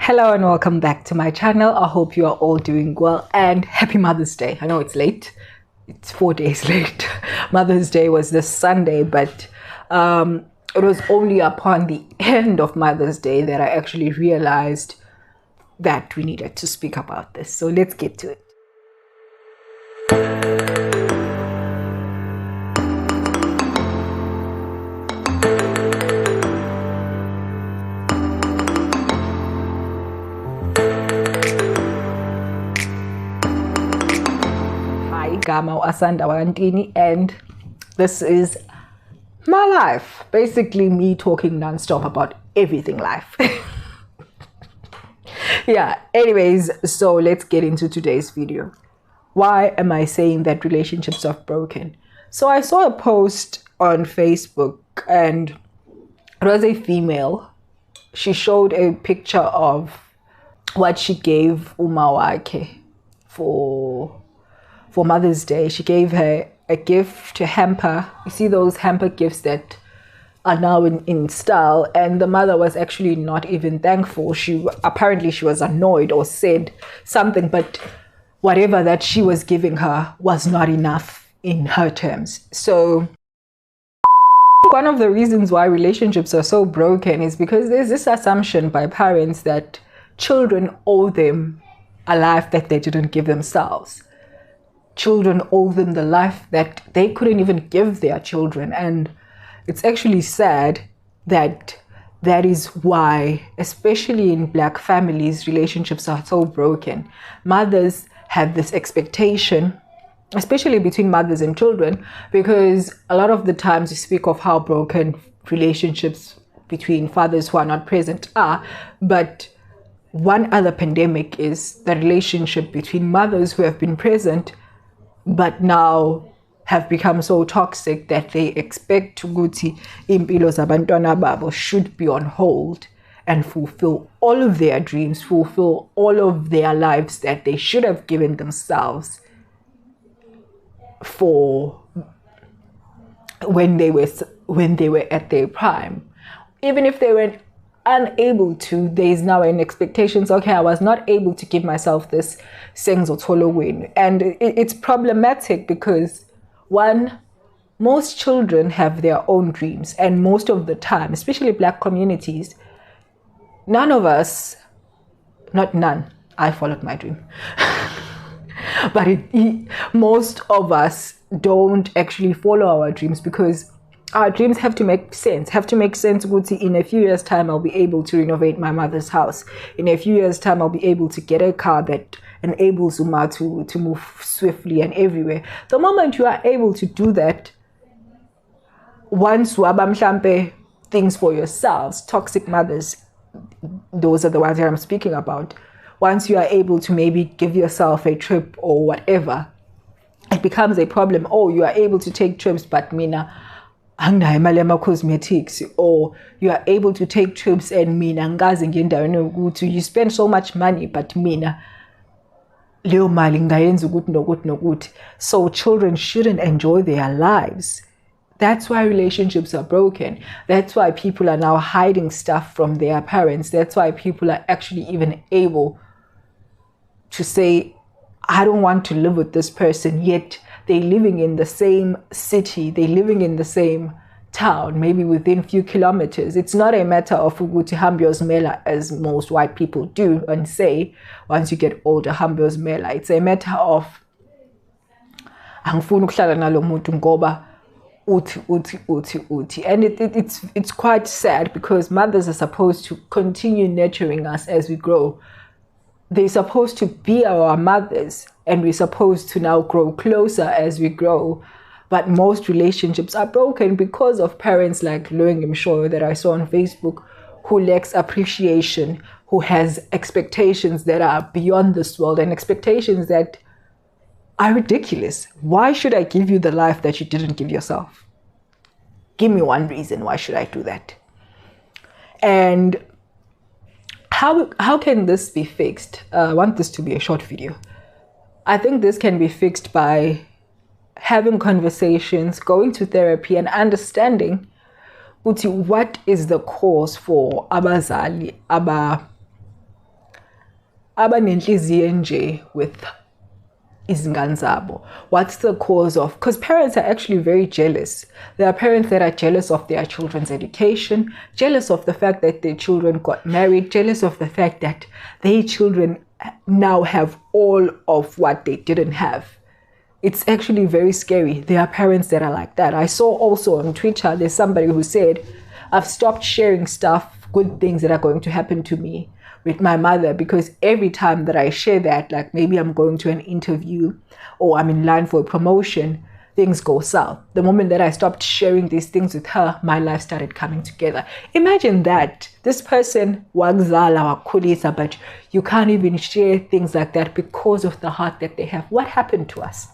Hello and welcome back to my channel. I hope you are all doing well and happy Mother's Day. I know it's late. It's 4 days late. Mother's Day was this Sunday, but it was only upon the end of Mother's Day that I actually realized that we needed to speak about this. So let's get to it. AsandaNtini, and this is my life, basically me talking non-stop about everything life. Yeah, anyways, so let's get into today's video. Why am I saying that relationships are broken? So I saw a post on Facebook and it was a female. She showed a picture of what she gave Umawake for Mother's Day. She gave her a gift, a hamper. You see those hamper gifts that are now in style, and the mother was actually not even thankful. Apparently she was annoyed or said something, but whatever that she was giving her was not enough in her terms. So one of the reasons why relationships are so broken is because there's this assumption by parents that children owe them a life that they didn't give themselves. Children owe them the life that they couldn't even give their children. And it's actually sad that that is why, especially in Black families, relationships are so broken. Mothers have this expectation, especially between mothers and children, because a lot of the times we speak of how broken relationships between fathers who are not present are, but one other pandemic is the relationship between mothers who have been present but now have become so toxic that they expect ukuthi impilo zabantwana babo should be on hold and fulfill all of their dreams, fulfill all of their lives that they should have given themselves for when they were at their prime. Even if they were unable to, there is now an expectation. So, okay, I was not able to give myself this sengzothola win. And it's problematic because, one, most children have their own dreams, and most of the time, especially Black communities, none of us, not none, I followed my dream, but most of us don't actually follow our dreams because our dreams have to make sense. In a few years' time, I'll be able to renovate my mother's house. In a few years' time, I'll be able to get a car that enables Uma to move swiftly and everywhere. The moment you are able to do that, once wabamhlampe things for yourselves, toxic mothers, those are the ones that I'm speaking about. Once you are able to maybe give yourself a trip or whatever, it becomes a problem. Oh, you are able to take trips, but mina, cosmetics, or you are able to take trips and you spend so much money, but mina so children shouldn't enjoy their lives. That's why relationships are broken. That's why people are now hiding stuff from their parents. That's why people are actually even able to say, I don't want to live with this person, yet they're living in the same city, they're living in the same town, maybe within a few kilometers. It's not a matter of ukuthi hambiyos mela, as most white people do and say, once you get older, hambiyos mela. It's a matter of angifuni ukuhlala nalo muntu ngoba uthi. And it's quite sad because mothers are supposed to continue nurturing us as we grow. They're supposed to be our mothers, and we're supposed to now grow closer as we grow. But most relationships are broken because of parents like Loengim Show that I saw on Facebook, who lacks appreciation, who has expectations that are beyond this world and expectations that are ridiculous. Why should I give you the life that you didn't give yourself? Give me one reason why should I do that? And how can this be fixed? I want this to be a short video. I think this can be fixed by having conversations, going to therapy, and understanding what is the cause for abazali abanenhliziyo nje with izingane zabo. What's the cause of? Because parents are actually very jealous. There are parents that are jealous of their children's education, jealous of the fact that their children got married, jealous of the fact that their children now have all of what they didn't have. It's actually very scary. There are parents that are like that. I saw also on Twitter, there's somebody who said, I've stopped sharing stuff, good things that are going to happen to me with my mother, because every time that I share that, like maybe I'm going to an interview or I'm in line for a promotion, things go south. The moment that I stopped sharing these things with her, my life started coming together. Imagine that. This person wagzala wakhulisa, but you can't even share things like that because of the heart that they have. What happened to us?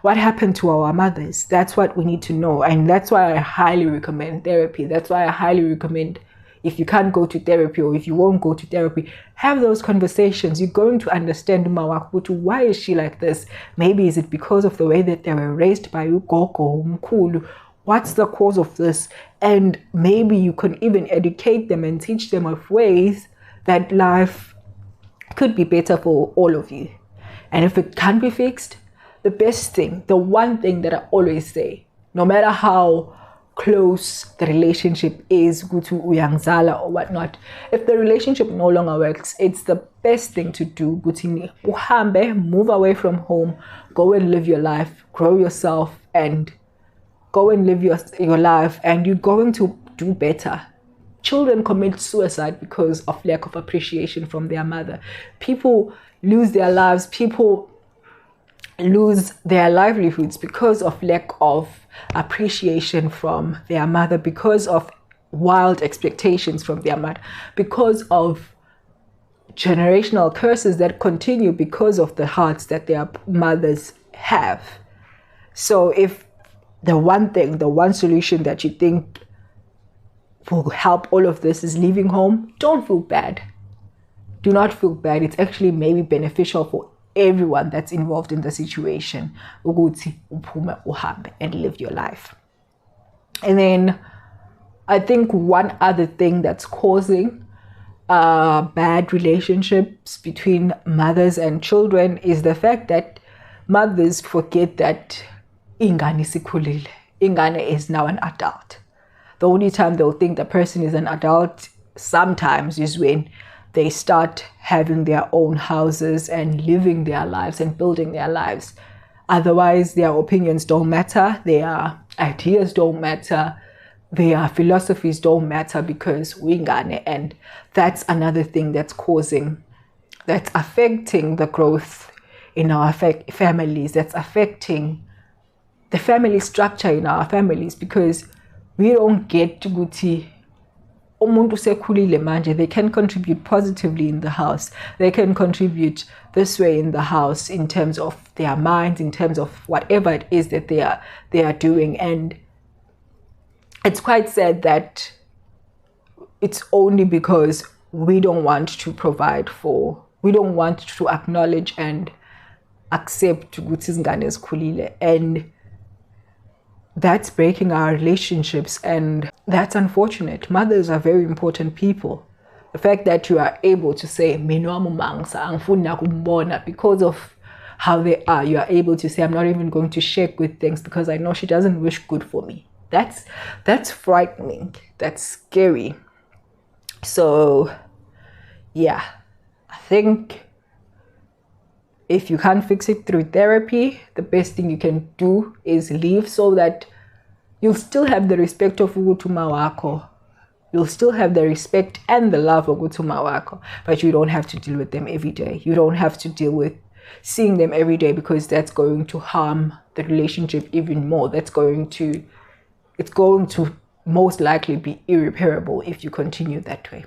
What happened to our mothers? That's what we need to know. And that's why I highly recommend therapy. That's why I highly recommend, if you can't go to therapy or if you won't go to therapy, have those conversations. You're going to understand Mawakutu. Why is she like this? Maybe is it because of the way that they were raised by Ugoko, Mkulu? What's the cause of this? And maybe you can even educate them and teach them of ways that life could be better for all of you. And if it can't be fixed, the best thing, the one thing that I always say, no matter how close the relationship is, gutu uyangzala or whatnot, if the relationship no longer works, it's the best thing to do. Gutini uhambe, move away from home, go and live your life, grow yourself, and go and live your life, and you're going to do better. Children commit suicide because of lack of appreciation from their mother. People lose their lives. People lose their livelihoods because of lack of appreciation from their mother, because of wild expectations from their mother, because of generational curses that continue because of the hearts that their mothers have. So if the one solution that you think will help all of this is leaving home, don't feel bad. Do not feel bad. It's actually maybe beneficial for everyone that's involved in the situation, ukuthi uphume uhambe and live your life. And then I think one other thing that's causing bad relationships between mothers and children is the fact that mothers forget that ingane isikhulile. Ingane is now an adult. The only time they'll think the person is an adult sometimes is when they start having their own houses and living their lives and building their lives. Otherwise, their opinions don't matter, their ideas don't matter, their philosophies don't matter, because wingane. And that's another thing that's affecting the growth in our families, that's affecting the family structure in our families, because we don't get to guti umuntu sekhulile manje. They can contribute positively in the house. They can contribute this way in the house in terms of their minds, in terms of whatever it is that they are doing. And it's quite sad that it's only because we don't want to provide for, we don't want to acknowledge and accept ukuthi izingane zikhulile, and that's breaking our relationships, and that's unfortunate. Mothers are very important people. The fact that you are able to say because of how they are, you are able to say, I'm not even going to share good things because I know she doesn't wish good for me. That's frightening. That's scary. So yeah, I think if you can't fix it through therapy, the best thing you can do is leave, so that you'll still have the respect of ugutuma wako. You'll still have the respect and the love of ugutuma wako, but you don't have to deal with them every day. You don't have to deal with seeing them every day, because that's going to harm the relationship even more. It's going to most likely be irreparable if you continue that way.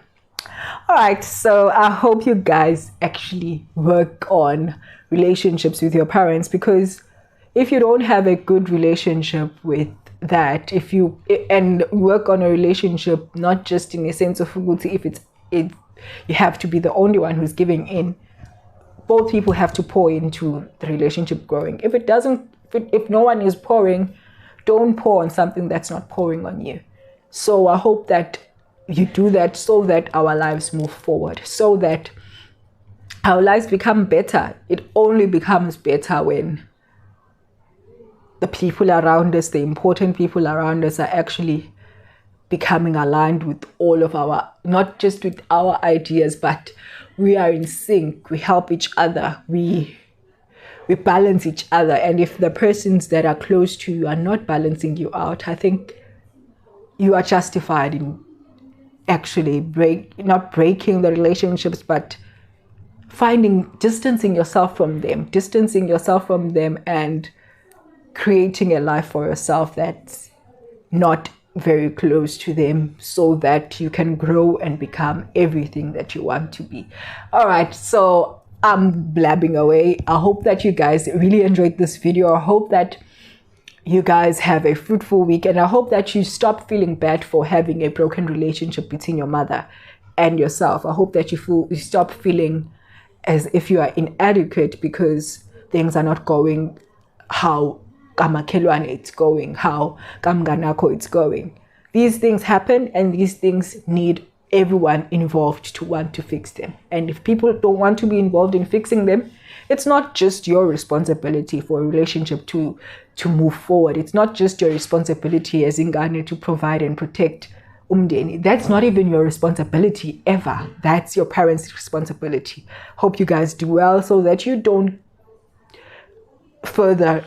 All right, so I hope you guys actually work on relationships with your parents, because if you don't have a good relationship with that, and work on a relationship, not just in a sense of if you have to be the only one who's giving in. Both people have to pour into the relationship growing. If no one is pouring, don't pour on something that's not pouring on you. So I hope that you do that, so that our lives move forward, so that our lives become better. It only becomes better when the people around us, the important people around us, are actually becoming aligned with all of our, not just with our ideas, but we are in sync. We help each other. We balance each other. And if the persons that are close to you are not balancing you out, I think you are justified in actually not breaking the relationships, but distancing yourself from them and creating a life for yourself that's not very close to them, so that you can grow and become everything that you want to be. All right, so I'm blabbing away. I hope that you guys really enjoyed this video. I hope that you guys have a fruitful week, and I hope that you stop feeling bad for having a broken relationship between your mother and yourself. I hope that you stop feeling as if you are inadequate because things are not going how kamakhelwane it's going, how kamganako it's going. These things happen, and these things need everyone involved to want to fix them. And if people don't want to be involved in fixing them, it's not just your responsibility for a relationship to move forward. It's not just your responsibility as ingane to provide and protect umdeni. That's not even your responsibility ever. That's your parents' responsibility. Hope you guys do well so that you don't further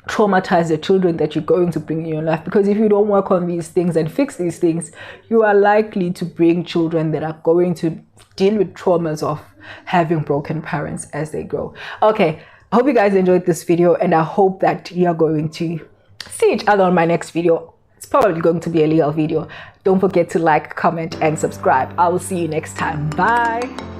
traumatize the children that you're going to bring in your life. Because if you don't work on these things and fix these things, you are likely to bring children that are going to deal with traumas of having broken parents as they grow. Okay, I hope you guys enjoyed this video, and I hope that you are going to see each other on my next video. It's probably going to be a legal video. Don't forget to like, comment, and subscribe. I will see you next time. Bye.